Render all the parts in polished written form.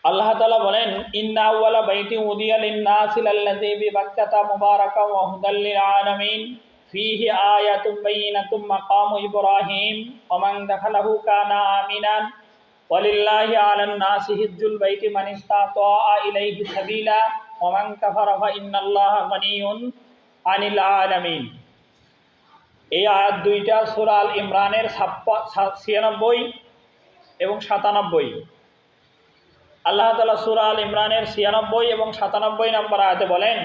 আল্লাহ তাআলা বলেন, ইন্না আউওয়ালা বাইতিন উদিয়া লিন-নাসি লাল্লাযী বিবাক্কাতা মুবারাকান ওয়া হুদাল লিল আলামিন ফীহি আয়াতুম বাইয়িনাতুম মাকামু ইব্রাহিম ওয়া মান দাখালাহু কানা আমিনান ওয়ালিল্লাহি আলান নাসি হিজ্জুল বাইতি মান ইসতাতা ইলাইহি সাবিলা ওয়া মান কাফারা ফা ইন্নাল্লাহা গানিয়্যুন আনিল আলামিন। এই আয়াত দুইটা সূরা আল ইমরানের 96 এবং 97। আল্লাহ তাআলা সূরা আল ইমরানের 96 এবং 97 নম্বর আয়াতে বলেন,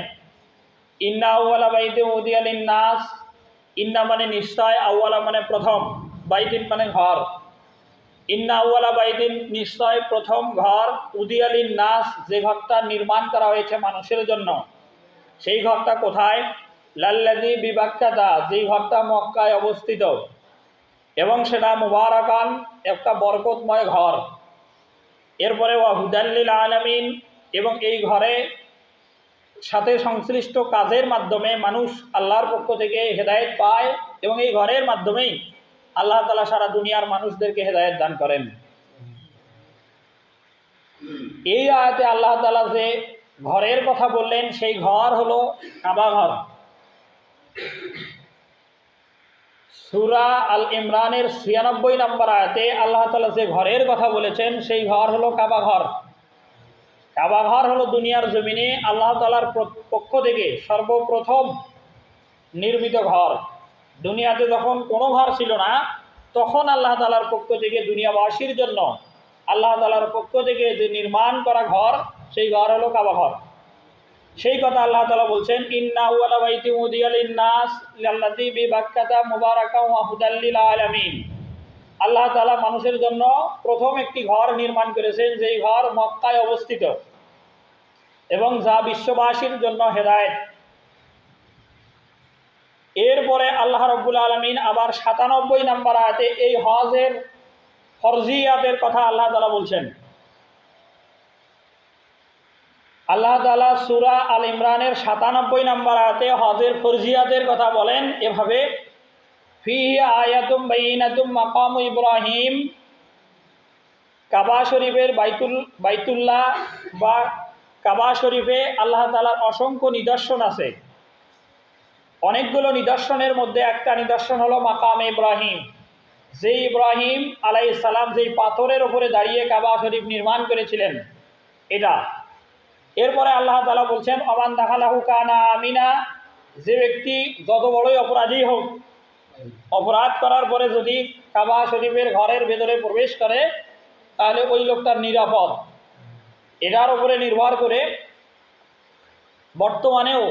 ইন্না আউওয়ালা বাইতিন উদিয়া লিন-নাস। ইন্না মানে নিশ্চয়, আউওয়ালা মানে প্রথম, বাইতিন মানে ঘর। ইন্না আউওয়ালা বাইতিন নিশ্চয় প্রথম ঘর, উদিয়া লিন-নাস যে ঘরটা নির্মাণ করা হয়েছে মানুষের জন্য। সেই ঘরটা কোথায়? লাল্লাযী বিবাক্কাতা, যেই ঘরটা মক্কায় অবস্থিত, এবং সেটা মুবারাকান একটা বরকতময় ঘর। এরপরে ওয়া হুদাল লিল আলামিন, এবং এই ঘরে সাথে সংশ্লিষ্ট কাজের মাধ্যমে মানুষ আল্লাহর পক্ষ থেকে হেদায়েত পায়, এবং এই ঘরের মাধ্যমেই আল্লাহ তাআলা সারা দুনিয়ার মানুষদেরকে হেদায়েত দান করেন। এই আয়াতে আল্লাহ তাআলা যে ঘরের কথা বললেন সেই ঘর হলো কাবা ঘর। সূরা আল ইমরানের 96 নম্বর আয়াতে আল্লাহ তাআলা যে ঘরের কথা বলেছেন সেই ঘর হলো কাবা ঘর। কাবা ঘর হলো দুনিয়ার জমিনে আল্লাহ তাআলার পক্ষ থেকে সর্বপ্রথম নির্মিত ঘর। দুনিয়াতে যখন কোনো ঘর ছিল না, তখন আল্লাহ তাআলার পক্ষ থেকে দুনিয়াবাসীর জন্য আল্লাহ তাআলার পক্ষ থেকে যে নির্মাণ করা ঘর, সেই ঘর হলো কাবা ঘর। সেই কথা আল্লাহ তাআলা বলছেন, ইন্না আউওয়ালা বাইতিন উদিয়া লিন-নাস লাল্লাযী বিবাক্কাতা মুবারাকান ওয়া হুদাল লিল আলামিন। আল্লাহ তাআলা মানুষের জন্য প্রথম একটি ঘর নির্মাণ করেছেন, যেই ঘর মক্কায় অবস্থিত এবং যা বিশ্ববাসীর জন্য হেদায়েত। এরপরে আল্লাহ রাব্বুল আলামিন আবার 97 নম্বর আয়াতে এই হজের ফরজিয়াতের কথা আল্লাহ তাআলা বলছেন। আল্লাহ তাআলা সূরা আল ইমরানের 97 নম্বর আয়াতে হজের ফরজিয়াতের কথা বলেন এভাবে, ফীহি আয়াতুম বাইয়িনাতুম মাকামু ইব্রাহিম। কাবা শরীফের বাইতুল্লাহ বা কাবা শরীফে আল্লাহ তাআলার অসংখ্য নিদর্শন আছে। অনেকগুলো নিদর্শনের মধ্যে একটা নিদর্শন হলো মাকামে ইব্রাহিম, যেই ইব্রাহিম আলাইহিস সালাম যেই পাথরের উপরে দাঁড়িয়ে কাবা শরীফ নির্মাণ করেছিলেন, এটা। এরপরে আল্লাহ তাআলা বলছেন, ওমান দাখালাহু কানা আমিনা। যে ব্যক্তি যত বড়ই অপরাধী হোক, অপরাধ করার পরে যদি কাবা শরীফের ঘরের ভেতরে প্রবেশ করে, তাহলে ওই লোকটার নিরাপদ। এটার উপরে নির্ভর করে বর্তমানেও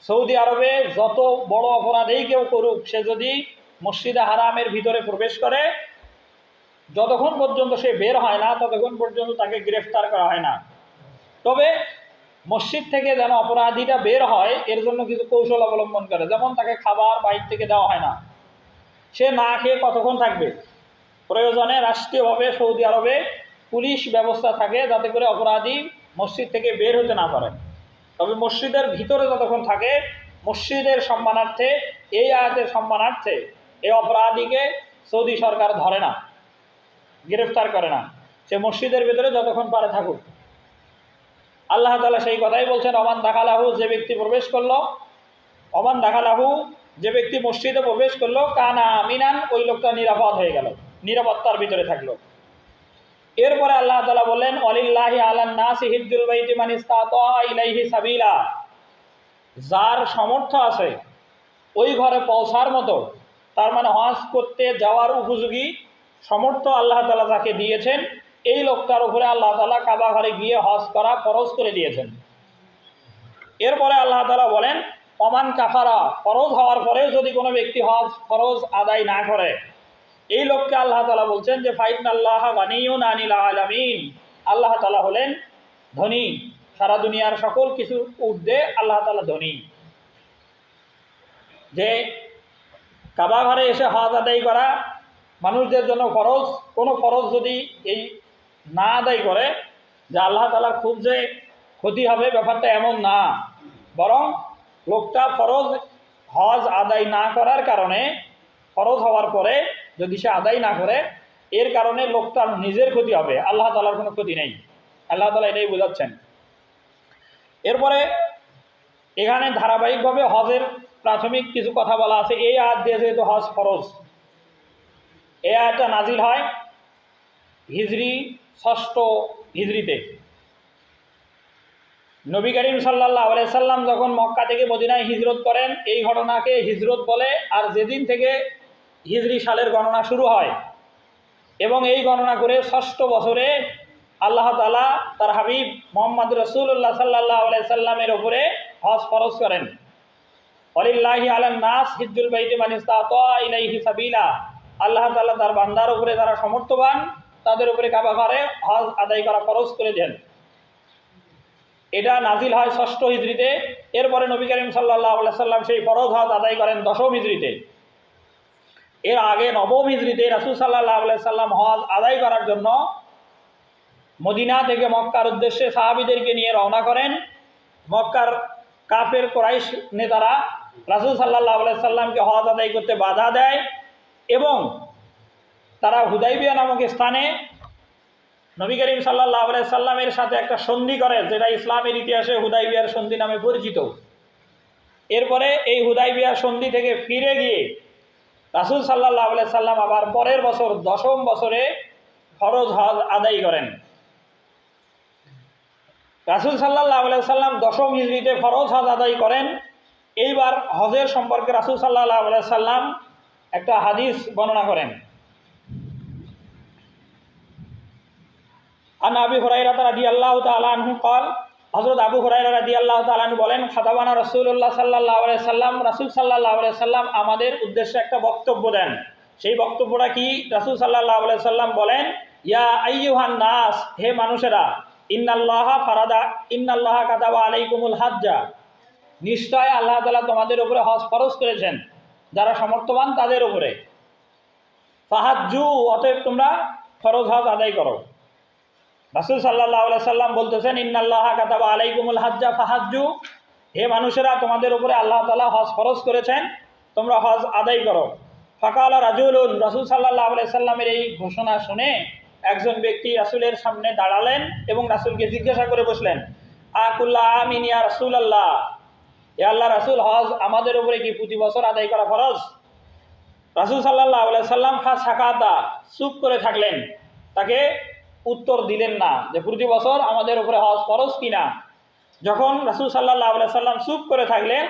সৌদি আরবে যত বড় অপরাধেই কেউ করুক, সে যদি মসজিদে হারামের ভিতরে প্রবেশ করে, যতক্ষণ পর্যন্ত সে বের হয় না ততক্ষণ পর্যন্ত তাকে গ্রেফতার করা হয় না। তবে মসজিদ থেকে যেন অপরাধীটা বের হয়, এর জন্য কিছু কৌশল অবলম্বন করে। যেমন তাকে খাবার বাইরে থেকে দেওয়া হয় না, সে না খেয়ে কতক্ষণ থাকবে। প্রয়োজনে রাষ্ট্রীয়ভাবে সৌদি আরবে পুলিশ ব্যবস্থা থাকে, যাতে করে অপরাধী মসজিদ থেকে বের হতে না পারে। তবে মসজিদের ভিতরে যতক্ষণ থাকে, মসজিদের সম্মানার্থে, এই আয়াতের সম্মানার্থে এই অপরাধীকে সৌদি সরকার ধরে না, গ্রেফতার করে না। সে মসজিদের ভিতরে যতক্ষণ পারে থাকুক। আল্লাহ তাআলা সেই কথাই বলছেন, ওমান দাখালাহু, যে ব্যক্তি প্রবেশ করলো, ওমান দাখালাহু, যে ব্যক্তি মসজিদে প্রবেশ করলো, কানা আমিনান, ওই লোকটা নিরাপদ হয়ে গেল, নিরাপত্তার ভিতরে থাকলো। এরপরে আল্লাহ তাআলা বললেন, ওয়ালিল্লাহি আলান নাসি হিজ্জুল বাইতি মান ইসতাতা ইলাইহি সাবিলা। যার সামর্থ্য আছে ওই ঘরে পৌঁছার মতো, তার মানে হজ করতে যাওয়ার উপযোগী সামর্থ্য আল্লাহ তাআলা তাকে দিয়েছেন, এই লোকটার উপরে আল্লাহ তাআলা কাবা ঘরে গিয়ে হজ করা ফরজ করে দিয়েছেন। এরপরে আল্লাহ তাআলা বলেন, ওমান কাফারা, ফরজ হওয়ার পরেও যদি কোনো ব্যক্তি হজ ফরজ আদায় না করে, এই লোককে আল্লাহ তাআলা বলছেন যে ফাইন্নাল্লাহা গানিয়্যুন আনিল আলামিন। আল্লাহ তাআলা হলেন ধনী, সারা দুনিয়ার সকল কিছুর ঊর্ধ্বে আল্লাহ তাআলা ধনী। যে কাবা ঘরে এসে হজ আদায় করা মানুষদের জন্য ফরজ। কোনো ফরজ যদি এই না আদায় করে, যে আল্লাহ তাআলার খুব যে ক্ষতি হবে, ব্যাপারটা এমন না। বরং লোকটা ফরজ হজ আদায় না করার কারণে, ফরজ হওয়ার পরে যদি সে আদায় না করে, এর কারণে লোকটার নিজের ক্ষতি হবে, আল্লাহ তাআলার কোনো ক্ষতি নেই। আল্লাহ তাআলা এটাই বোঝাচ্ছেন। এরপরে এখানে ধারাবাহিকভাবে হজের প্রাথমিক কিছু কথা বলা আছে। এই আয়াত দিয়ে যেহেতু হজ ফরজ, এই আয়াতটা নাজিল হয় হিজরি ৬ষ্ঠ হিজরিতে। নবী করিম সাল্লাল্লাহু আলাইহি সাল্লাম যখন মক্কা থেকে মদিনায় হিজরত করেন, এই ঘটনাকে হিজরত বলে। আর যেদিন থেকে হিজরি সালের গণনা শুরু হয় এবং এই গণনা করে ৬ষ্ঠ বছরে আল্লাহ তাআলা তার হাবিব মুহাম্মদ রাসূলুল্লাহ সাল্লাল্লাহু আলাইহি সাল্লামের উপরে হজ ফরজ করেন। ওয়ালিল্লাহি আলান নাস হিজ্জুল বাইতি মান ইসতাতা ইলাইহি সাবিলা। আল্লাহ তাআলা তার বান্দার উপরে যারা সমর্থবান তাদের উপরে কাবা ঘরে হজ আদায় করা ফরজ করে দেন। এটা নাজিল হয় ৬ষ্ঠ হিজরিতে। এরপরে নবী করিম সাল্লাল্লাহু আলাইহি সাল্লাম সেই ফরজ হজ আদায় করেন ১০ম হিজরিতে। এর আগে ৯ম হিজরিতে রাসূল সাল্লাল্লাহু আলাইহি সাল্লাম হজ আদায় করার জন্য মদিনা থেকে মক্কার উদ্দেশ্যে সাহাবীদেরকে নিয়ে রওনা করেন। মক্কার কাফের কুরাইশ নেতারা রাসূল সাল্লাল্লাহু আলাইহি সাল্লামকে হজ আদায় করতে বাধা দেয় এবং তারা হুদাইবিয়া নামক স্থানে নবী করিম সাল্লাল্লাহু আলাইহি সাল্লামের সাথে একটা সন্ধি করে, যেটা ইসলামের ইতিহাসে হুদাইবিয়ার সন্ধি নামে পরিচিত। এরপরে এই হুদাইবিয়ার সন্ধি থেকে ফিরে গিয়ে রাসূল সাল্লাল্লাহু আলাইহি সাল্লাম আবার পরের বছর ১০ম বছরে ফরজ হজ আদায় করেন। রাসূল সাল্লাল্লাহু আলাইহি সাল্লাম ১০ম হিজরিতে ফরজ হজ আদায় করেন। এইবার হজের সম্পর্কে রাসূল সাল্লাল্লাহু আলাইহি সাল্লাম একটা হাদিস বর্ণনা করেন। আন আবি হুরায়রা রাদিয়াল্লাহু তাআলা আনহু قال, হযরত আবু হুরায়রা রাদিয়াল্লাহু তাআলা আনহু বলেন, খাতাবানা রাসূলুল্লাহ সাল্লাল্লাহু আলাইহি সাল্লাম, রাসূল সাল্লাল্লাহু আলাইহি সাল্লাম আমাদের উদ্দেশ্যে একটা বক্তব্য দেন। সেই বক্তব্যটা কি? রাসূল সাল্লাল্লাহু আলাইহি সাল্লাম বলেন, ইয়া আইয়ুহান নাস, হে মানুষেরা, ইন্নাল্লাহা কাতাবা আলাইকুমুল হাজ্জা, নিশ্চয় আল্লাহ তাআলা তোমাদের উপরে হজ ফরজ করেছেন, যারা সমর্থবান তাদের উপরে। ফাহাজ্জু, অতএব তোমরা ফরজ হজ আদায় করো। রাসূল সাল্লাল্লাহু আলাইহি সাল্লাম বলতেছেন, ইন্নাল্লাহা কাতাবা আলাইকুমুল হাজ্জা ফাহাজ্জু, হে মানুষেরা, তোমাদের উপরে আল্লাহ তাআলা হজ ফরজ করেছেন, তোমরা হজ আদায় করো। ফাকালা রাজুলুন, রাসূল সাল্লাল্লাহু আলাইহি সাল্লামের এই ঘোষণা শুনে একজন ব্যক্তি রাসূলের সামনে দাঁড়ালেন এবং রাসূলকে জিজ্ঞাসা করে বসলেন, আকুল্লা আমিন ইয়া রাসূলুল্লাহ, হে আল্লাহর রাসূল, হজ আমাদের উপরে কি প্রতি বছর আদায় করা ফরজ? রাসূল সাল্লাল্লাহু আলাইহি সাল্লাম ফাসাকাতা, চুপ করে থাকলেন, তাকে উত্তর দিলেন না যে প্রতি বছর আমাদের উপরে হজ ফরজ কিনা। যখন রাসূল সাল্লাল্লাহু আলাইহি সাল্লাম চুপ করে থাকলেন,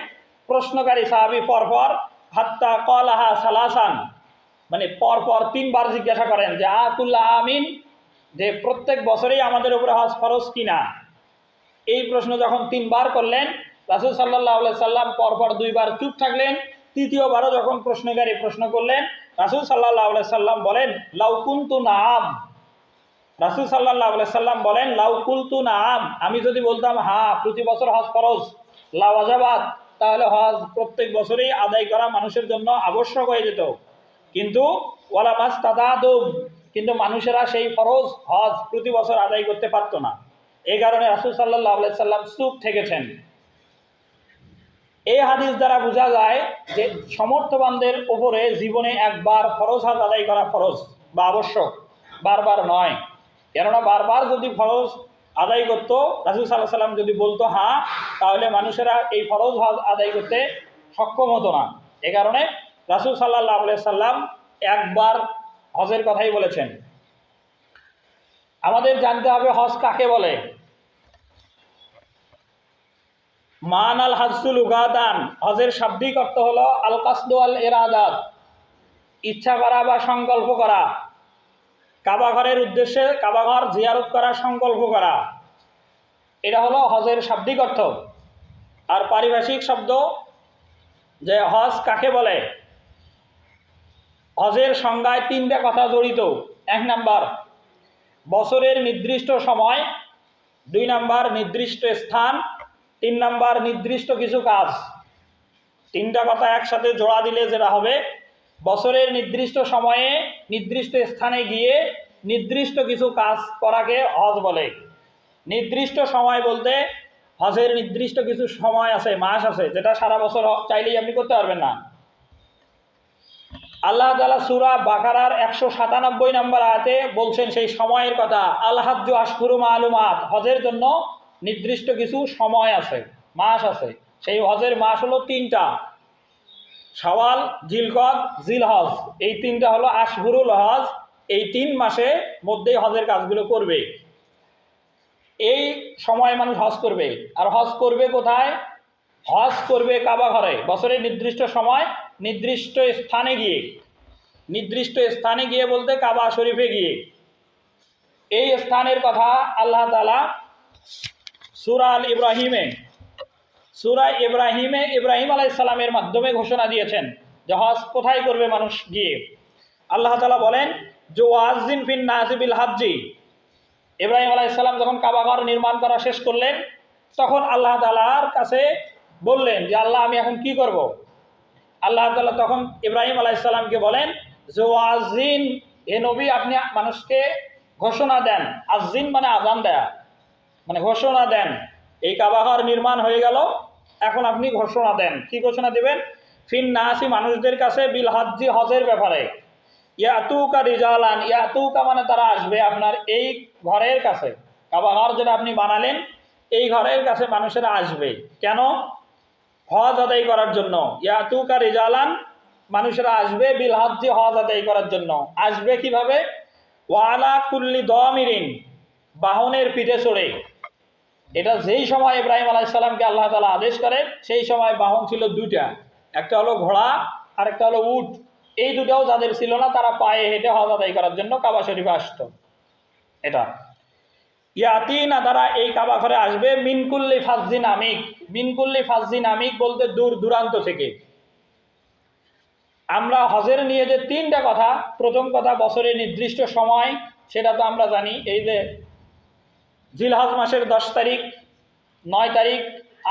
প্রশ্নকারী সাহাবী পরপর হাত্তা ক্বালাহা সালাসান, মানে পরপর ৩ বার জিজ্ঞাসা করেন যে আকুল্লা আমিন, যে প্রত্যেক বছরেই আমাদের উপরে হজ ফরজ কিনা। এই প্রশ্ন যখন ৩ বার করলেন, রাসূল সাল্লাল্লাহু আলাইহি সাল্লাম পরপর ২ বার চুপ থাকলেন। তৃতীয়বারও যখন প্রশ্নকারী প্রশ্ন করলেন, রাসূল সাল্লাল্লাহু আলাইহি সাল্লাম বলেন, লাউ কুনতু নাআম, রাসূল সাল্লাল্লাহু আলাইহি সাল্লাম বলেন, লাউ কুলতু নাআম, আমি যদি বলতাম হ্যাঁ প্রতি বছর হজ ফরজ, লা ওয়াজাবাত, তাহলে হজ প্রত্যেক বছরেই আদায় করা মানুষের জন্য আবশ্যক হয়ে যেত। কিন্তু ওয়ালা মাস্তাতাদুম, কিন্তু মানুষেরা সেই ফরজ হজ প্রতি বছর আদায় করতে পারতো না। এই কারণে রাসূল সাল্লাল্লাহু আলাইহি সাল্লাম চুপ থেকেছেন। এই হাদিস দ্বারা বোঝা যায় যে সমর্থবানদের উপরে জীবনে একবার ফরজ হজ আদায় করা ফরজ বা আবশ্যক, বারবার নয়। কেননা বারবার যদি ফরজ আদায় করতো, রাসূল সাল্লাল্লাহু আলাইহি সাল্লাম যদি বলতো হ্যাঁ, তাহলে মানুষেরা এই ফরজ হজ আদায় করতে সক্ষম হতো না। এ কারণে রাসূল সাল্লাল্লাহু আলাইহি সাল্লাম একবার হজের কথাই বলেছেন। আমাদের জানতে হবে হজ কাকে বলে। মান আল হাজ্জু লুগাতান, হজের শাব্দিক অর্থ হলো আল কাসদু আল ইরাদাত, ইচ্ছা করা বা সংকল্প করা, কাবা ঘরের উদ্দেশ্যে কাবা ঘর জিয়ারত করার সংকল্প করা, এটা হলো হজের শাব্দিক অর্থ। আর পারিভাষিক শব্দ যে হজ কাকে বলে, হজের সংজ্ঞায় 3টা কথা জড়িত। 1 নাম্বার বছরের নির্দিষ্ট সময়, 2 নাম্বার নির্দিষ্ট স্থান, 3 নাম্বার নির্দিষ্ট কিছু কাজ। 3টা কথা একসাথে জোড়া দিলে যেটা হবে, বছরের নির্দিষ্ট সময়ে নির্দিষ্ট স্থানে গিয়ে নির্দিষ্ট কিছু কাজ করাকে হজ বলে। নির্দিষ্ট সময় বলতে হজের নির্দিষ্ট কিছু সময় আছে, মাস আছে, যেটা সারা বছর চাইলেই আপনি করতে পারবেন না। আল্লাহ তাআলা সূরা বাকারার 197 নম্বর আয়াতে বলছেন সেই সময়ের কথা, আল হাজ্জু আশহুরু মালুমাত, হজের জন্য নির্দিষ্ট কিছু সময় আছে, মাস আছে। সেই হজের মাস হলো তিনটা, শাওয়াল, জিলকদ, জিলহজ। এই তিনটা হলো আশহুরুল হজ। এই 3 মাসে মধ্যেই হজের কাজগুলো করবে। এই সময় মানুষ হজ করবে। আর হজ করবে কোথায়? হজ করবে কাবা ঘরে, বছরের নির্দিষ্ট সময় নির্দিষ্ট স্থানে গিয়ে। নির্দিষ্ট স্থানে গিয়ে বলতে কাবা শরীফে গিয়ে। এই স্থানের কথা আল্লাহ তাআলা সূরা ইব্রাহিমে ইব্রাহিম আলাইহিস সালামের মাধ্যমে ঘোষণা দিয়েছেন যে হজ কোথায় করবে মানুষ গিয়ে। আল্লাহ তাআলা বলেন যে ওয়াজিন ফিন নাসি বিল হাজ্জি। ইব্রাহিম আলাইহিস সালাম যখন কাবা ঘর নির্মাণ করা শেষ করলেন, তখন আল্লাহ তাআলার কাছে বললেন যে আল্লাহ আমি এখন কি করব। আল্লাহ তাআলা তখন ইব্রাহিম আলাইহিস সালামকে বলেন যে ওয়াজিন, হে নবী আপনি মানুষকে ঘোষণা দেন। আজিন মানে আযান দেয়া, মানে ঘোষণা দেন এই কাবা ঘর নির্মাণ হয়ে গেল, এখন আপনি ঘোষণা দেন। কি ঘোষণা দিবেন? ফিন নাসি, মানুষদের কাছে, বিল হজ্জি, হজের ব্যাপারে। ইয়াতুকা রিজালান, ইয়াতুকা মানে তারা আসবে আপনার এই ঘরের কাছে। কাবা ঘর যেটা আপনি বানালেন, এই ঘরের কাছে মানুষেরা আসবে। কেন? হজ আদায় করার জন্য। ইয়াতুকা রিজালান, মানুষেরা আসবে বিল হজ্জি, হজ আদায় করার জন্য। আসবে কিভাবে? ওয়ালা কুল্লি দামিরিন, বাহনের পিঠে চড়ে। এটা যেই সময় ইব্রাহিম আলাইহিস সালামকে আল্লাহ তাআলা আদেশ করেন, সেই সময় বাহন ছিল দুইটা, একটা হলো ঘোড়া আর একটা হলো উট। এই দুটাও যাদের ছিল না, তারা পায়ে হেঁটে হজ আদায় করার জন্য কাবা শরীফে আসতো। এটা ইয়াতিনা, তারা এই কাবা ঘরে আসবে মিনকুল্লি ফাজ্জিন আমিক। মিনকুল্লি ফাজ্জিন আমিক বলতে দূর দূরান্ত থেকে। আমরা হজের নিয়ে যে 3টা কথা, প্রথম কথা বছরের নির্দিষ্ট সময়, সেটা তো আমরা জানি। এই যে জিলহজ মাসের 10 তারিখ, 9 তারিখ,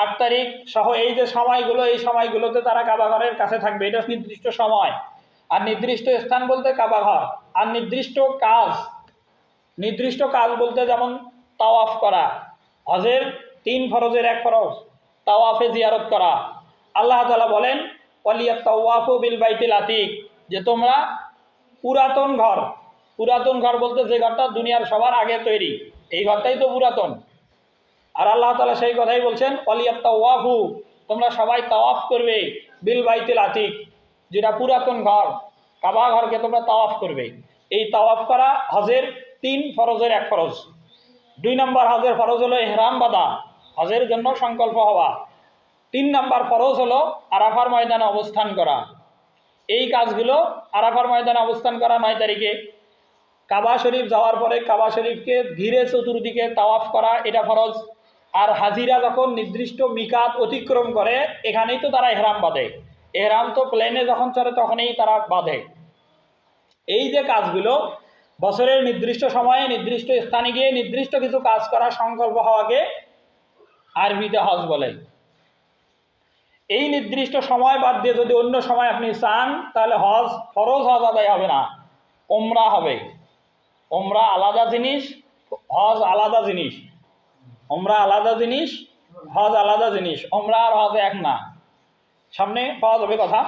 8 তারিখ সহ এই যে সময়গুলো, এই সময়গুলোতে তারা কাবা ঘরের কাছে থাকবে, এটা নির্দিষ্ট সময়। আর নির্দিষ্ট স্থান বলতে কাবা ঘর। আর নির্দিষ্ট কাজ বলতে যেমন তাওয়াফ করা, হজের 3 ফরজের 1 ফরজ তাওয়াফে জিয়ারত করা। আল্লাহ তাআলা বলেন ওয়ালিয়াত তাওয়াফু বিল বাইতিল আতিক, যে তোমরা পুরাতন ঘর বলতে যে ঘরটা দুনিয়ার সবার আগে তৈরি, এই ঘরটাই তো পুরাতন। আর আল্লাহ তাআলা সেই কথাই বলছেন ওয়ালিয়াত তাওয়াফু, তোমরা সবাই তাওয়াফ করবে বিল বাইতিল আতিক, যেটা পুরাতন ঘর, কাবা ঘরকে তোমরা তাওয়াফ করবে। এই তাওয়াফ করা হজের 3 ফরজের 1 ফরজ। 2 নম্বর হজের ফরজ হলো ইহরাম বাঁধা, হজের জন্য সংকল্প হওয়া। 3 নম্বর ফরজ হলো আরাফার ময়দানে অবস্থান করা। এই কাজগুলো, আরাফার ময়দানে অবস্থান করা 9 তারিখে, কাবা শরীফ যাওয়ার পরে কাবা শরীফকে ঘিরে চতুর্দিকে তাওয়াফ করা, এটা ফরজ। আর হাজিরা যখন নির্দিষ্ট মিকাত অতিক্রম করে, এখানেই তো তারা ইহরাম বাঁধে। ইহরাম তো প্লেনে যখন চড়ে তখনই তারা বাঁধে। এই যে কাজগুলো, বছরের নির্দিষ্ট সময়ে নির্দিষ্ট স্থানে গিয়ে নির্দিষ্ট কিছু কাজ করা, সংকল্প হওয়াকে আরবিতে হজ বলে। এই নির্দিষ্ট সময় বাদ দিয়ে যদি অন্য সময় আপনি চান, তাহলে ফরজ হজ আদায় হবে না, ওমরা হবে। ওমরা আলাদা জিনিস, হজ আলাদা জিনিস। ওমরা আলাদা জিনিস, হজ আলাদা জিনিস। ওমরা আর হজ এক না, সামনে পাওয়া যাবে কথা।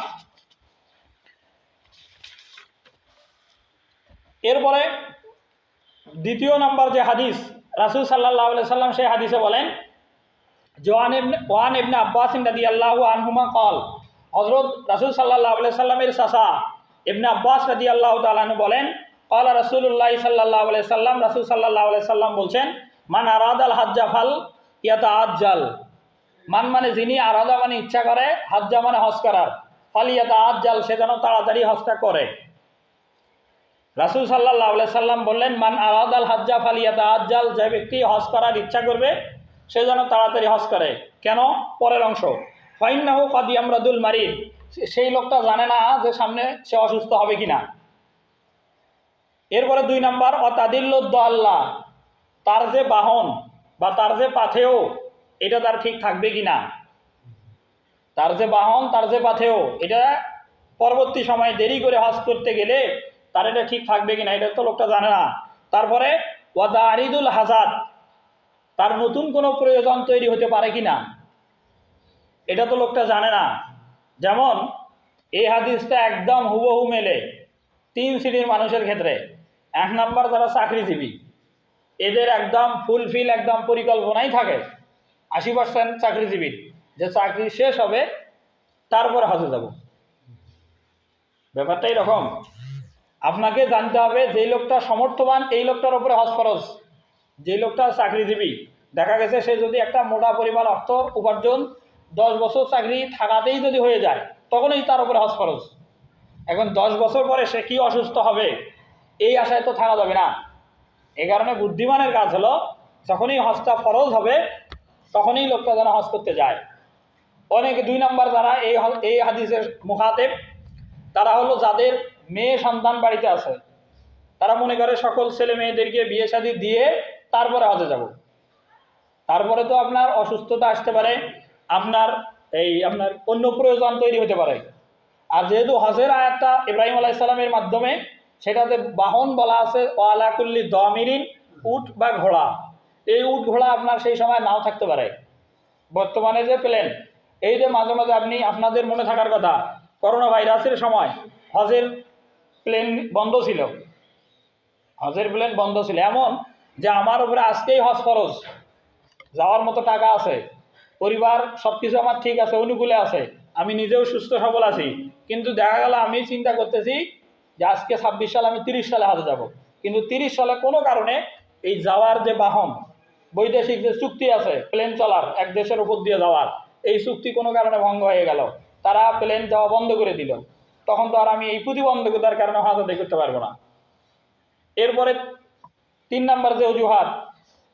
এরপরে 2 নম্বর যে হাদিস, রাসূল সাল্লাল্লাহু আলাইহি সাল্লাম সেই হাদিসে বলেন ওয়ান ইবনে আব্বাস রাদিয়াল্লাহু আনহুমা কল, হযরত রাসূল সাল্লাল্লাহু আলাইহি সাল্লামের চাচা ইবনে আব্বাস রাদিয়াল্লাহু তাআলা আনহু বলেন, ক্বালা রাসূলুল্লাহ সাল্লাল্লাহু আলাইহি সাল্লাম, রাসূল সাল্লাল্লাহু আলাইহি সাল্লাম বলছেন, মান আরাদাল হাজ্জা ফাল ইয়াতাআজ্জাল। মান মানে যিনি, আরাদা মানে ইচ্ছা করে, হাজ্জা মানে হজ করার, ফাল ইয়াতাআজ্জাল সে যেন তাড়াতাড়ি হজটা করে। রাসূল সাল্লাল্লাহু আলাইহি সাল্লাম বললেন, মান আরাদাল হাজ্জা ফাল ইয়াতাআজ্জাল, যে ব্যক্তি হজ করার ইচ্ছা করবে সে যেন তাড়াতাড়ি হজ করে। কেন? পরের অংশ, ফাইন্নাহু কাদ ইয়ামরাদুল মারিদ, সেই লোকটা জানে না যে সামনে সে অসুস্থ হবে কিনা। এরপরে 2 নম্বর অতাদিল্লুদ্দাল্লাহ, তার যে বাহন বা তার যে পাথেয়, এটা তার ঠিক থাকবে কিনা। তার যে বাহন, তার যে পাথেয়, এটা পরবর্তী সময় দেরি করে হজ করতে গেলে তার এটা ঠিক থাকবে কিনা, এটা তো লোকটা জানে না। তারপরে ওয়াদারিদুল হাজাত, তার নতুন কোনো প্রয়োজন তৈরি হতে পারে কিনা, এটা তো লোকটা জানে না। যেমন এই হাদিসটা একদম হুবহু মেলে 3 শ্রেণীর মানুষের ক্ষেত্রে। 1 নম্বর যারা চাকরিজীবী, এদের একদম ফুলফিল একদম পরিকল্পনাই থাকে 80% চাকরিজীবীর, যে চাকরি শেষ হবে তারপর হজে যাব। ব্যাপারটা এরকম। আপনাকে জানতে হবে যেই লোকটা সমর্থবান এই লোকটার উপরে হজ ফরজ। যে লোকটা চাকরিজীবী, দেখা গেছে সে যদি একটা মোটা পরিমাণ অর্থ উপার্জন 10 বছর চাকরি থাকাতেই যদি হয়ে যায়, তখনই তার উপরে হজ ফরজ। এখন 10 বছর পরে সে কি অসুস্থ হবে এই আশায় তো থাকা যাবে না। এই কারণে বুদ্ধিমানের কাজ হলো যখনই হজটা ফরজ হবে তখনই লোকটা যেন হজ করতে যায়। অনেকে 2 নম্বর যারা এই হাদিসের মুখাতেব, তারা হলো যাদের মেয়ে সন্তান বাড়িতে আছে, তারা মনে করে সকল ছেলে মেয়েদেরকে বিয়ে শাদী দিয়ে তারপরে হজে যাব। তারপরে তো আপনার অসুস্থতা আসতে পারে, আপনার অন্য প্রয়োজন তৈরি হতে পারে। আর যেহেতু হজের আয়াতটা ইব্রাহিম আলাইহিস সালামের মাধ্যমে, সেটাতে বাহন বলা আছে ওয়ালা কুল্লি দামিরিন, উট বা ঘোড়া। এই উট ঘোড়া আপনার সেই সময় নাও থাকতে পারে। বর্তমানে যে প্লেন, এই যে মাঝে মাঝে আপনাদের মনে থাকার কথা, করোনা ভাইরাসের সময় হজের প্লেন বন্ধ ছিল। হজের প্লেন বন্ধ ছিল এমন যে আমার উপরে আজকেই হজ ফরজ, যাওয়ার মতো টাকা আছে, পরিবার সব কিছু আমার ঠিক আছে, অনুকূলে আছে, আমি নিজেও সুস্থ সবল আছি, কিন্তু দেখা গেল আমি চিন্তা করতেছি যে আজকে 26 সাল, আমি 30 সালে হজে যাব, কিন্তু 30 সালে কোনো কারণে এই যাওয়ার যে বাহন, বৈদেশিক যে চুক্তি আছে প্লেন চলার, এক দেশের উপর দিয়ে যাওয়ার, এই চুক্তি কোনো কারণে ভঙ্গ হয়ে গেল, তারা প্লেন যাওয়া বন্ধ করে দিল, তখন তো আর আমি এই প্রতিবন্ধকতার কারণে হজ আদায় করতে পারবো না। এরপরে 3 নম্বর যে অজুহাত,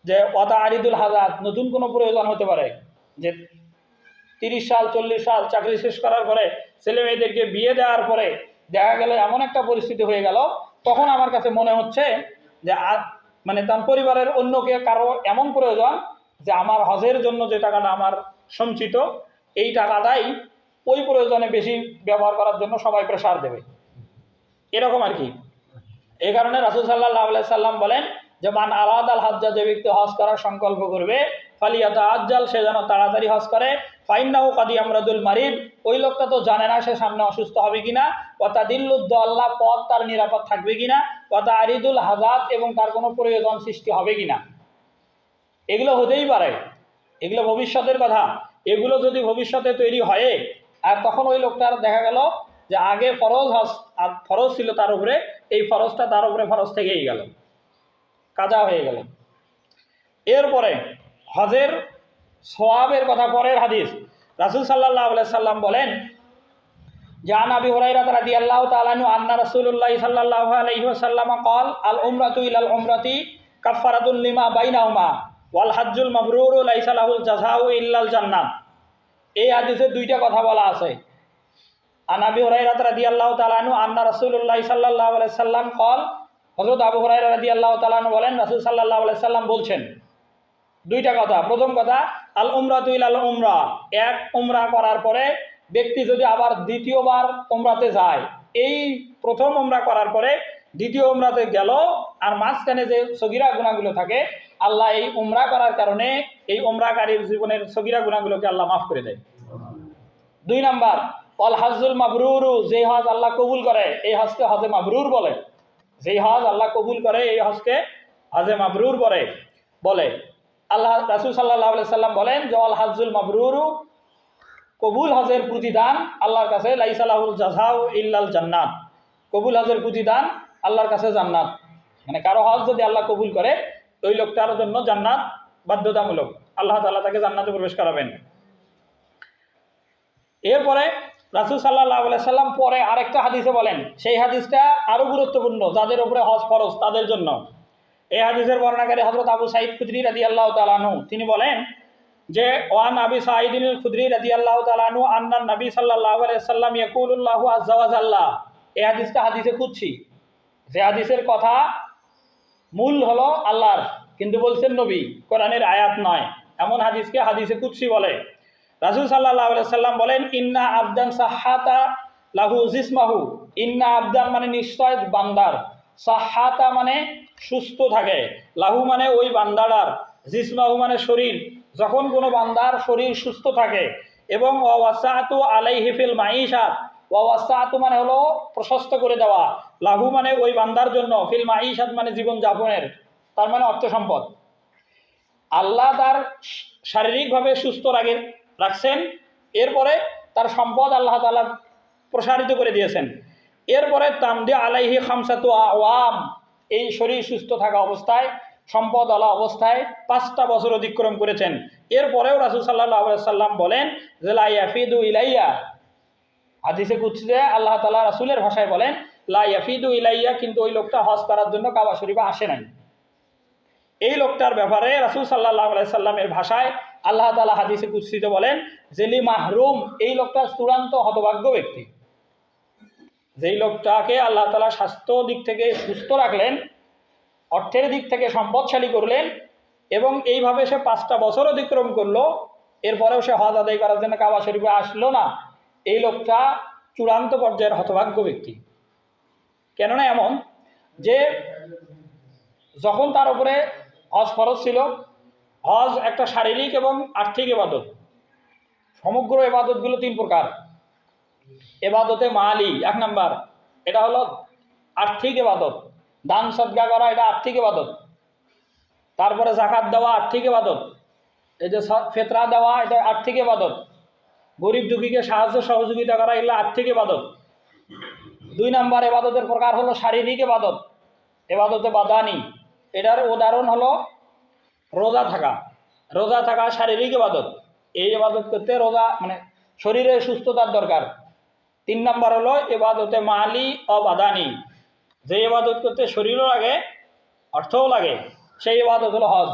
যে ওয়াদা আরিদুল হাজাত, নতুন কোনো প্রয়োজন হতে পারে, যে 30 সাল 40 সাল চাকরি শেষ করার পরে ছেলে মেয়েদেরকে বিয়ে দেওয়ার পরে দেখা গেল এমন একটা পরিস্থিতি হয়ে গেল, তখন আমার কাছে মনে হচ্ছে যে তার পরিবারের অন্যকে কারো এমন প্রয়োজন যে আমার হজের জন্য যে টাকাটা আমার সঞ্চিত, এই টাকাটাই ওই প্রয়োজনে বেশি ব্যবহার করার জন্য সবাই প্রেসার দেবে, এরকম আর কি। এই কারণে রাসূল সাল্লাল্লাহু আলাইহি সাল্লাম বলেন যে মান আরাদাল হজ্জা, যে ব্যক্তি হজ করার সংকল্প করবে, ফালিয়াতা আজ্জাল, সে যেন তাড়াতাড়ি হজ করে, ফাইন্নাহু কাদি আমরাদুল মারিদ, ওই লোকটা তো জানে না সে সামনে অসুস্থ হবে কিনা, ওয়াতা দিল্লুদ্দাল্লাহ, পথ তার নিরাপদ থাকবে কিনা, ওয়াতা আরিদুল হাজাত, এবং তার কোনো প্রয়োজন সৃষ্টি হবে কিনা। এগুলো হতেই পারে, এগুলো ভবিষ্যতের কথা। এগুলো যদি ভবিষ্যতে তৈরি হয়, আর তখন ওই লোকটার দেখা গেল যে আগে ফরজ ছিল তার উপরে, এই ফরজটা তার উপরে ফরজ থেকেই গেল, কাজা হয়ে গেল। এরপরে হজের সওয়াবের কথা, পরের হাদিস, রাসূল সাল্লাল্লাহু আলাইহি সাল্লাম বলেন যে আন আবি হুরায়রা রাদিয়াল্লাহু তাআলা আনহু আন্না রাসূলুল্লাহ সাল্লাল্লাহু আলাইহি ওয়াসাল্লাম ক্বাল আল উমরাতু ইলাল উমরাতি কাফফারাতুল লিমা বাইনাহুমা ওয়াল হজ্জুল মাবরুরু লাইসা লাহুল জাযাউ ইল্লাল জান্নাত। এই হাদিসে 2টা কথা বলা আছে। আন আবি হুরায়রা রাদিয়াল্লাহু তাআলা আনহু আন্না রাসূলুল্লাহ সাল্লাল্লাহু আলাইহি সাল্লাম ক্বাল, হযরত আবু হুরায়রা রাদিয়াল্লাহু তাআলা আনহু বলেন রাসূল সাল্লাল্লাহু আলাইহি সাল্লাম বলছেন 2টা কথা। প্রথম কথা, আল উমরাতু ইলাল উমরা, এক উমরা করার পরে ব্যক্তি যদি আবার দ্বিতীয়বার উমরাতে যায়, এই প্রথম উমরা করার পরে দ্বিতীয় উমরাতে গেল, আর মাঝখানে যে সগীরা গুনাহগুলো থাকে, আল্লাহ এই উমরা করার কারণে এই উমরাকারীর জীবনের সগীরা গুনাহগুলোকে আল্লাহ মাফ করে দেয়। 2 নাম্বার, অল হজ্জুল মাবরুরু, যে হজ আল্লাহ কবুল করে এই হজকে হজে মাবরুর বলে। যেই হজ আল্লাহ কবুল করে এই হজকে হজে মাবরুর বলে। আল্লাহ রাসূল সাল্লাল্লাহু আলাইহি সাল্লাম বলেন যে অল হজ্জুল মাবরুরু, কবুল হজের প্রতিদান আল্লাহর কাছে, লাইসা লাহুল জাযাউ ইল্লাল জান্নাত, কবুল হজের প্রতিদান আল্লাহর কাছে জান্নাত। মানে কারো হজ যদি আল্লাহ কবুল করে, ওই লোকটার জন্য জান্নাত বাধ্যতামূলক, আল্লাহ তাআলা তাকে জান্নাতে প্রবেশ করাবেন। এরপরে রাসূল সাল্লাল্লাহু আলাইহি সাল্লাম পরে আরেকটা হাদিসে বলেন, সেই হাদিসটা আরো গুরুত্বপূর্ণ যাদের উপরে হজ ফরজ তাদের জন্য। এই হাদিসের বর্ণনাকারী হযরত আবু সাঈদ খুদরি রাদিয়াল্লাহু তাআলা আনহু, তিনি বলেন যে ওয়ান আবি সাঈদিল খুদরি রাদিয়াল্লাহু তাআলা আনহু আন্নান নবী সাল্লাল্লাহু আলাইহি সাল্লাম ইয়াকুলুল্লাহু আযজা ওয়া জাল্লা। এই হাদিসটা হাদিসে কুদসি, যে হাদিসের কথা মূল হলো আল্লাহর, কিন্তু বলছেন নবী, কোরআনের আয়াত নয়, এমন হাদিসকে হাদিসে কুদসি বলে। রাসূল সাল্লাল্লাহু আলাইহি সাল্লাম বলেন ইন্না আবদান সাহাতা লাহু জিসমাহু, ইন্না আবদান মানে নিশ্চয় বান্দার, সাহাতা মানে সুস্থ থাকে, লাহু মানে ওই বান্দাটার, জিসমাহু মানে শরীর, যখন কোনো বান্দার শরীর সুস্থ থাকে, এবং ওয়াসাতু আলাইহি ফিল মাঈশা, ওয়াসাআতু মানে হলো প্রশস্ত করে দেওয়া, লাহু মানে ওই বান্দার জন্য, ফিল মাঈশাত মানে জীবন যাপনের, তার মানে অর্থ সম্পদ। আল্লাহ তার শারীরিকভাবে সুস্থ রাখছেন, এরপরে তার সম্পদ আল্লাহ তাআলা প্রসারিত করে দিয়েছেন। এরপরে তামদি আলাইহি খামসাতু আওয়াম, এই শরীর সুস্থ থাকা অবস্থায়, সম্পদ আলা অবস্থায় 5টা বছর অতিক্রম করেছেন। এরপরেও রাসূল সাল্লাল্লাহু আলাইহি সাল্লাম বলেন যে লা ইয়াফিদু ইলাইয়া, হাদিসে কুদসিতে আল্লাহ তাআলা রাসূলের ভাষায় বলেন লা ইয়াফিদু ইলাইয়া, কিন্তু ওই লোকটা হজ করার জন্য কাবা শরীফে আসে নাই। এই লোকটার ব্যাপারে রাসূল সাল্লাল্লাহু আলাইহি সাল্লামের ভাষায় আল্লাহ তাআলা হাদিসে কুদসিতে বলেন জেলি মাহরুম, এই লোকটা চূড়ান্ত হতভাগ্য ব্যক্তি। যেই লোকটাকে আল্লাহ তাআলা স্বাস্থ্য দিক থেকে সুস্থ রাখলেন, অর্থের দিক থেকে সম্পদশালী করলেন, এবং এইভাবে সে 5টা বছর অতিক্রম করলো, এরপরেও সে হজ আদায় করার জন্য কাবা শরীফে আসলো না, এই লোকটা চূড়ান্ত পর্যায়ের হতভাগ্য ব্যক্তি। কেননা এমন যে যখন তার উপরে হজ ফরজ ছিল, হজ একটা শারীরিক এবং আর্থিক ইবাদত। সমগ্র ইবাদতগুলো 3 প্রকার। এবাদতে মালি 1 নাম্বার, এটা হলো আর্থিক ইবাদত, দান সদকা করা, এটা আর্থিক ইবাদত। তারপরে যাকাত দেওয়া আর্থিক ইবাদত, এই যে ফিতরা দেওয়া, এটা আর্থিক ইবাদত। গরিব দুঃখীকে সাহায্য সহযোগিতা করা, এগুলো আর্থিক ইবাদত। 2 নাম্বার ইবাদতের প্রকার হলো শারীরিক ইবাদত, ইবাদতে বাদানি। এটার উদাহরণ হলো রোজা থাকা। রোজা থাকা শারীরিক ইবাদত, এই ইবাদত করতে রোজা মানে শরীরের সুস্থতার দরকার। 3 নাম্বার হলো ইবাদতে মালি ও বাদানি, যে ইবাদত করতে শরীরও লাগে অর্থও লাগে, সেই ইবাদত হলো হজ।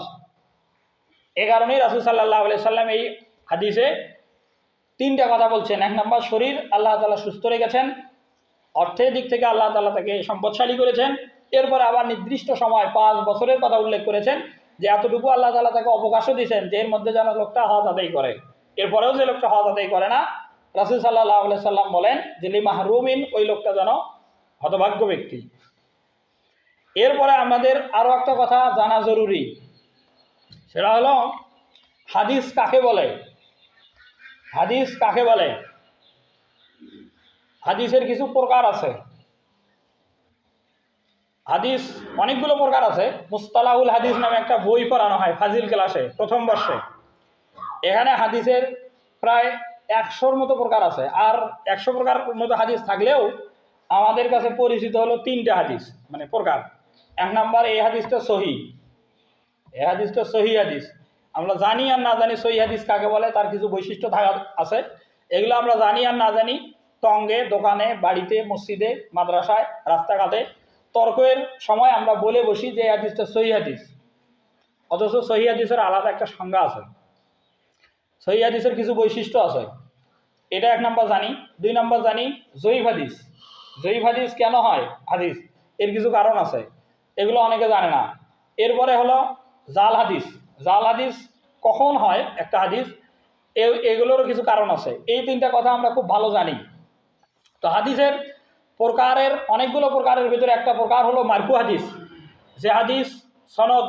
এ কারণেই রাসূল সাল্লাল্লাহু আলাইহি সাল্লাম এই হাদিসে 3টা কথা বলছেন। 1 নাম্বার শরীর আল্লাহ তাআলা সুস্থ রেখেছেন, অর্থের দিক থেকে আল্লাহ তাআলা তাকে সম্পদশালী করেছেন, এরপরে আবার নির্দিষ্ট সময় 5 বছরের কথা উল্লেখ করেছেন যে এতটুকু আল্লাহ তাআলা তাকে অবকাশও দিয়েছেন যে এর মধ্যে যেন লোকটা হজ আদায় করে। এরপরেও যে লোকটা হজ আদায় করে না, রাসূল সাল্লাল্লাহু আলাইহি সাল্লাম বলেন যে লি মাহরুমিন, ওই লোকটা যেন হতভাগ্য ব্যক্তি। এরপরে আমাদের আরও একটা কথা জানা জরুরি, সেটা হলো হাদিস কাকে বলে। হাদিস কাকে বলে? হাদিসের কিছু প্রকার আছে। হাদিস অনেকগুলো প্রকার আছে। মুস্তালাহুল হাদিস নামে একটা বই পড়ানো হয় ফাজিল ক্লাসে 1ম বর্ষে। এখানে হাদিসের প্রায় 100-র মতো প্রকার আছে। আর 100 প্রকার মতো হাদিস থাকলেও আমাদের কাছে পরিচিত হলো 3টা হাদিস, মানে প্রকার। 1 নাম্বার, এই হাদিসটা সহি, এই হাদিসটা সহি হাদিস। আমরা জানি আর না জানি সহি হাদিস কাকে বলে, তার কিছু বৈশিষ্ট্য থাকা আছে। এগুলো আমরা জানি আর না জানি টঙ্গে, দোকানে, বাড়িতে, মসজিদে, মাদ্রাসায়, রাস্তাঘাটে তর্কের সময় আমরা বলে বসি যে এই হাদিসটা সহি হাদিস, অথচ সহি হাদিসের আলাদা একটা সংজ্ঞা আছে, সহি হাদিসের কিছু বৈশিষ্ট্য আছে। এটা 1 নাম্বার জানি। 2 নাম্বার জানি জয়ীফ হাদিস। জয়ীফ হাদিস কেন হয় হাদিস, এর কিছু কারণ আছে, এগুলো অনেকে জানে না। এরপরে হলো জাল হাদিস। জাল হাদিস কখন হয় একটা হাদিস, এগুলোরও কিছু কারণ আছে। এই 3টা কথা আমরা খুব ভালো জানি। তো হাদিসের প্রকারের অনেকগুলো প্রকারের ভিতরে একটা প্রকার হলো মারফু হাদিস, যে হাদিস সনদ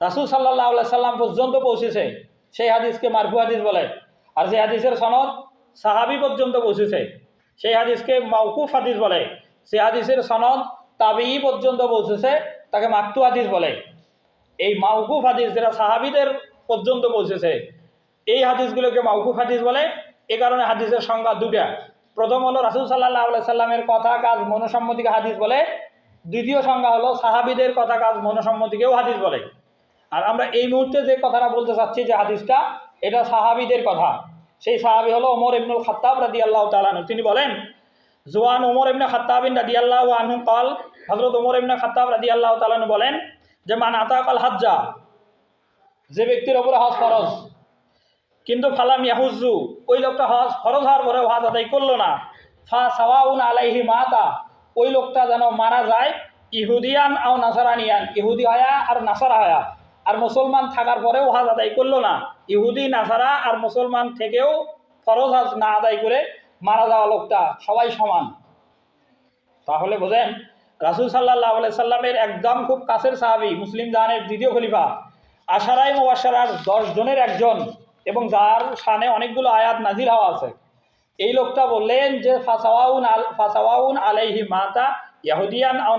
রাসূল সাল্লাল্লাহু আলাইহি সাল্লাম পর্যন্ত পৌঁছেছে সেই হাদিসকে মারফু হাদিস বলে। আর যে হাদিসের সনদ সাহাবী পর্যন্ত পৌঁছেছে সেই হাদিসকে মাওকুফ হাদিস বলে। সে হাদিসের সনদ তাবিঈ পর্যন্ত পৌঁছেছে তাকে মাকতু হাদিস বলে। এই মাওকুফ হাদিস যেটা সাহাবীদের পর্যন্ত পৌঁছেছে, এই হাদিসগুলোকে মাওকুফ হাদিস বলে। এ কারণে হাদিসের সংজ্ঞা 2টা। প্রথম হলো রাসূল সাল্লাল্লাহু আলাইহি সাল্লামের কথা কাজ মনোসম্মতিকে হাদিস বলে। দ্বিতীয় সংজ্ঞা হলো সাহাবীদের কথা কাজ মনোসম্মতিকেও হাদিস বলে। আর আমরা এই মুহূর্তে যে কথাটা বলতে চাচ্ছি যে হাদিসটা, এটা সাহাবীদের কথা। সেই সাহাবী হলো ওমর ইবনুল খাত্তাব রাদিয়াল্লাহু তাআলা আনহু। তিনি বলেন জুয়ান ওমর ইবনে খাত্তাব রাদিয়াল্লাহু আনহু قال, হযরত ওমর ইবনে খাত্তাব রাদিয়াল্লাহু তাআলা আনহু বলেন যে মান আতাকাল হাজ্জা, যে ব্যক্তির উপরে হজ ফরজ কিন্তু ফালাম ইয়াহুজ্জু, ওই লোকটা হজ ফরজ হওয়ার পরে হজ আদায় করলো না, ফা সাওয়াউন আলাইহি মাতা, ওই লোকটা যেন মারা যায় ইহুদিয়ান আও নাসারানিয়ান, ইহুদি হয়া আর নাসারা হয়া, আর মুসলমান থাকার পরেও হজ আদায় করলো না, ইহুদি নাসারা আর মুসলমান থেকেও ফরজ হজ না আদায় করে মারা যাওয়া লোকটা সবাই সমান। তাহলে বোঝেন রাসূল সাল্লাল্লাহু আলাইহি সাল্লামের একদম খুব কাছের সাহাবী, মুসলিম জাহানের 2য় খলিফা, আশারায়ে মুবাশশারার 10 জনের একজন, এবং যার শানে অনেকগুলো আয়াত নাজিল হওয়া আছে, এই লোকটা বললেন যে ফাসাওয়াউন আলাইহি মাতা ইয়াহুদিয়ান আও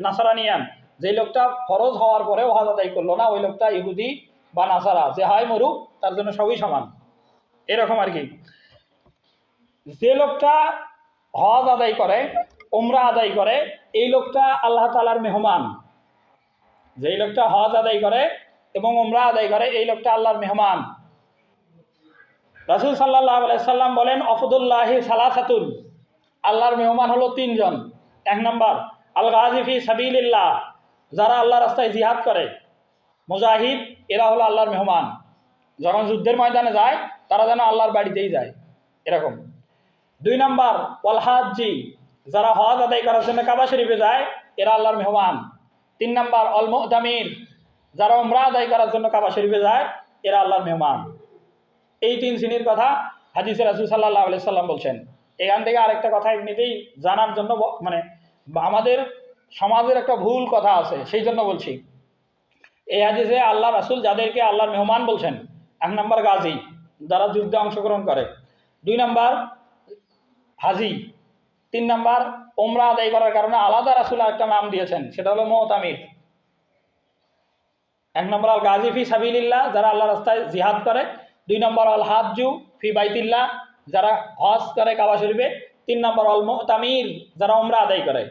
নাসারানিয়ান, যে লোকটা ফরজ হওয়ার পরেও হজ আদায় করলো না, ওই লোকটা ইহুদি বা নাসারা, যে হয় মরুক, তার জন্য সবই সমান, এরকম আর কি। যে লোকটা হজ আদায় করে, উমরা আদায় করে, এই লোকটা আল্লাহ তাআলার মেহমান। যেই লোকটা হজ আদায় করে এবং উমরা আদায় করে, এই লোকটা আল্লাহর মেহমান। রাসূল সাল্লাল্লাহু আলাইহি সাল্লাম বলেন, আফদুল্লাহি সালাসাতুন, আল্লাহর মেহমান হলো তিনজন। এক নম্বর আল গাজী ফি সাবিলিল্লাহ, যারা আল্লাহর রাস্তায় জিহাদ করে, মুজাহিদ, এরা হলো আল্লাহর মেহমান। যখন যুদ্ধের ময়দানে যায় তারা যেন আল্লাহর বাড়িতেই যায়, এরকম। দুই নম্বর ওয়াল হাজ্জি, যারা হজ আদায় করার জন্য কাবা শরীফে যায়, এরা আল্লাহর মেহমান। তিন নম্বর অল মুতামির, যারা উমরা আদায় করার জন্য কাবা শরীফে যায়, এরা আল্লাহর মেহমান। এই তিন শ্রেণীর কথা হাদিসে রাসূল সাল্লাল্লাহু আলাইহি সাল্লাম বলছেন। এখান থেকে আরেকটা কথা এমনিতেই জানার জন্য, মানে আমাদের সমাজের একটা ভুল কথা আছে, সেই জন্য বলছি। এই হাদিসে আল্লাহ রাসূল যাদেরকে আল্লাহর মেহমান বলছেন, এক নম্বর গাজী, যারা যুদ্ধে অংশগ্রহণ করে। দুই নম্বর হাজি। তিন নম্বর উমরা আদায় করার কারণে আলাদা রাসূল একটা নাম দিয়েছেন, সেটা হলো মুতামির। এক নম্বর আল গাজী ফি সাবিলিল্লাহ, যারা আল্লাহ রাস্তায় জিহাদ করে। দুই নম্বর আল হাজ্জু ফি বাইতিল্লাহ, যারা হজ করে কাবা শরীফে। তিন নম্বর আল মুতামির, যারা উমরা আদায় করে।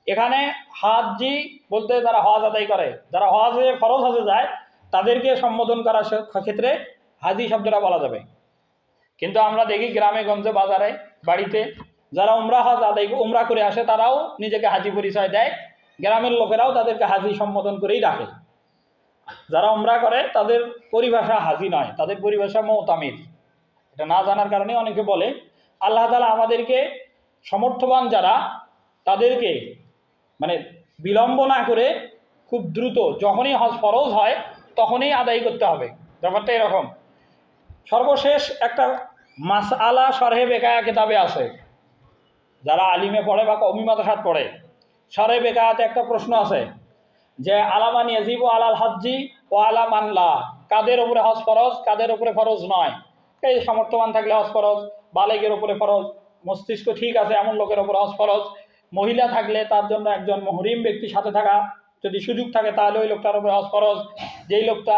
এখানে হাজি বলতে যারা হজ আদায় করে, যারা হজে ফরজ হজে যায়, তাদেরকে সম্বোধন করার ক্ষেত্রে হাজি শব্দটা বলা যাবে। কিন্তু আমরা দেখি গ্রামে গঞ্জে বাজারে বাড়িতে যারা উমরা করে আসে, তারাও নিজেকে হাজি পরিচয় দেয়। গ্রামের লোকেরাও তাদেরকে হাজি সম্বোধন করেই রাখে। যারা উমরা করে তাদের পরিভাষা হাজি নয়, তাদের পরিভাষা মুতামির। এটা না জানার কারণে অনেকে বলে। আল্লাহ তাআলা আমাদেরকে সমর্থবান যারা, তাদেরকে মানে বিলম্ব না করে খুব দ্রুত যখনই হজ ফরজ হয় তখনই আদায় করতে হবে, ব্যাপারটা এরকম। সর্বশেষ একটা মাসআলা শরহে বেকায়া কিতাবে আছে, যারা আলিমে পড়ে বা কওমি মাদ্রাসাত পড়ে, শরহে বেকায়াতে একটা প্রশ্ন আছে যে আলামান ইয়াজিবু আলাল হাজ্জি ও আলামান লা, কাদের উপরে হজ ফরজ, কাদের উপরে ফরজ নয়। এই সামর্থ্যবান থাকলে হজ ফরজ, বালেগের উপরে ফরজ, মস্তিষ্ক ঠিক আছে এমন লোকের উপরে হজ ফরজ। মহিলা থাকলে তার জন্য একজন মুহরিম ব্যক্তির সাথে থাকা যদি সুযোগ থাকে তাহলে ওই লোকটার উপরে হজ ফরজ। যেই লোকটা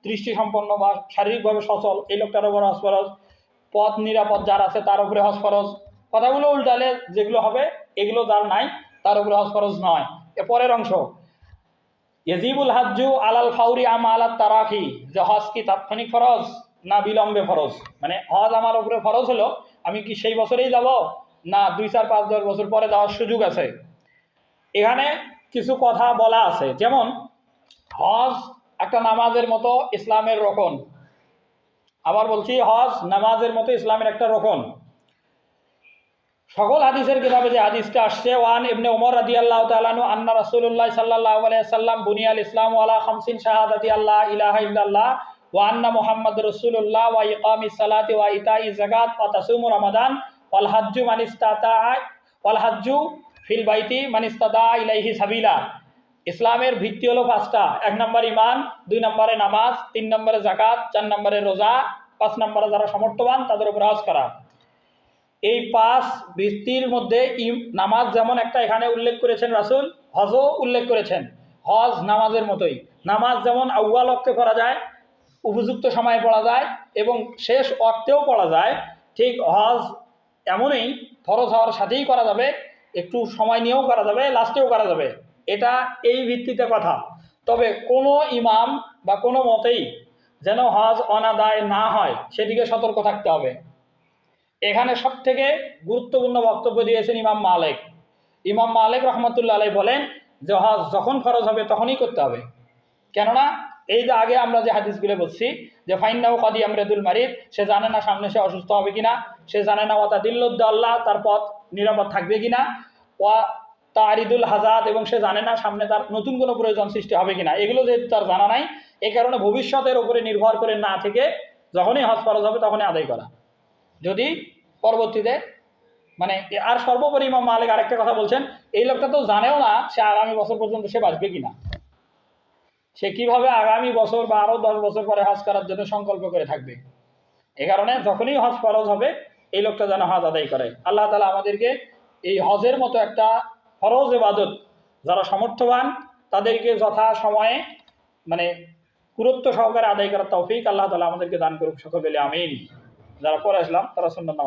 দৃষ্টি সম্পন্ন বা শারীরিকভাবে সচল, এই লোকটার উপরে হজ ফরজ। পথ নিরাপদ যার আছে তার উপরে হজ ফরজ। কথাগুলো উল্টালে যেগুলো হবে, এগুলো যার নাই তার উপরে হজ ফরজ নয়। এর পরের অংশ, ইয়াজিবুল হাজ্জু আলাল ফাউরি আম আলাত তারাখি, যে হজ কি তাৎক্ষণিক ফরজ না বিলম্বে ফরজ। মানে হজ আমার উপরে ফরজ হলো, আমি কি সেই বছরেই যাব না 2, 4, 5, 10 বছর পরে যাওয়ার সুযোগ আছে। এখানে কিছু কথা বলা আছে, যেমন হজ একটা নামাজের মতো ইসলামের রকন। আবার বলছি, হজ নামাজের মতো ইসলামের একটা রকন। সকল হাদিসের কিতাবে যে হাদিসটা আসছে, ওয়ান ইবনে উমর রাদিয়াল্লাহু তাআলা আনহু আন্না রাসূলুল্লাহ সাল্লাল্লাহু আলাইহি ওয়াসাল্লাম বুনিয়াল ইসলামু আলা খামসিন শাহাদাতি আল্লাহ ইলাহা ইল্লাল্লাহ ওয়া আন্না মুহাম্মাদুর রাসূলুল্লাহ ওয়া ইকামিস সালাতি ওয়া ইতাইজ যাকাত ওয়া তাসুমু রমাদান ওয়াল হাজ্জু মান ইসতাতাআ ওয়াল হাজ্জু ফিল বাইতি মান ইসতাতা ইলাইহি সাবিলা। ইসলামের ভিত্তি হলো 5টা। 1 নম্বর ঈমান, 2 নম্বরে নামাজ, 3 নম্বরে যাকাত, 4 নম্বরে রোজা, 5 নম্বরে যারা সমর্থবান তাদের উপর হজ করা। এই 5 ভিত্তির মধ্যে নামাজ যেমন একটা এখানে উল্লেখ করেছেন রাসূল, হজও উল্লেখ করেছেন। হজ নামাজের মতোই। নামাজ যেমন আউয়াল ওয়াক্তে পড়া যায়, উপযুক্ত সময়ে পড়া যায় এবং শেষ ওয়াক্তেও পড়া যায়, ঠিক হজ এমনই ফরজ হওয়ার সাথেই করা যাবে, একটু সময় নিয়েও করা যাবে, লাস্টেও করা যাবে। এটা এই ভিত্তিতে কথা। তবে কোনো ইমাম বা কোনো মতেই যেন হজ অনাদায় না হয় সেদিকে সতর্ক থাকতে হবে। এখানে সবথেকে গুরুত্বপূর্ণ বক্তব্য দিয়েছেন ইমাম মালিক। ইমাম মালিক রহমতুল্লাহ আলাইহি বলেন যে হজ যখন ফরজ হবে তখনই করতে হবে। কেননা এই যে আগে আমরা যে হাদিসগুলো বলছি যে ফাইন্নাহু কাদি আমরাদুল মারিদ, সে জানে না সামনে সে অসুস্থ হবে কিনা, সে জানে না ওয়াতা দিল্লুদ্দাল্লাহ, তার পথ নিরাপদ থাকবে কিনা, ওয়া তারিদুল হাজাত, এবং সে জানে না সামনে তার নতুন কোনো প্রয়োজন সৃষ্টি হবে কিনা। এগুলো যেহেতু তার জানা নাই, এই কারণে ভবিষ্যতের উপরে নির্ভর করে না থেকে যখনই হজ ফরজ হবে তখনই আদায় করা। যদি পরবর্তীতে মানে, আর সর্বোপরি ইমাম মালিক আরেকটা কথা বলছেন, এই লোকটা তো জানেও না সে আগামী বছর পর্যন্ত সে বাঁচবে কিনা, সে কিভাবে আগামী বছর বা আরও 10 বছর পরে হজ করার জন্য সংকল্প করে থাকবে। এ কারণে যখনই হজ ফরজ হবে এই লোকটা যেন হজ আদায় করে। আল্লাহ তাআলা আমাদেরকে এই হজের মতো একটা ফরজ ইবাদত যারা সমর্থবান তাদেরকে যথা সময়ে মানে গুরুত্ব সহকারে আদায় করার তৌফিক আল্লাহ তাআলা আমাদেরকে দান করুক সকলে আমিন। যারা পড়ে আসলাম তারা সুন্নাত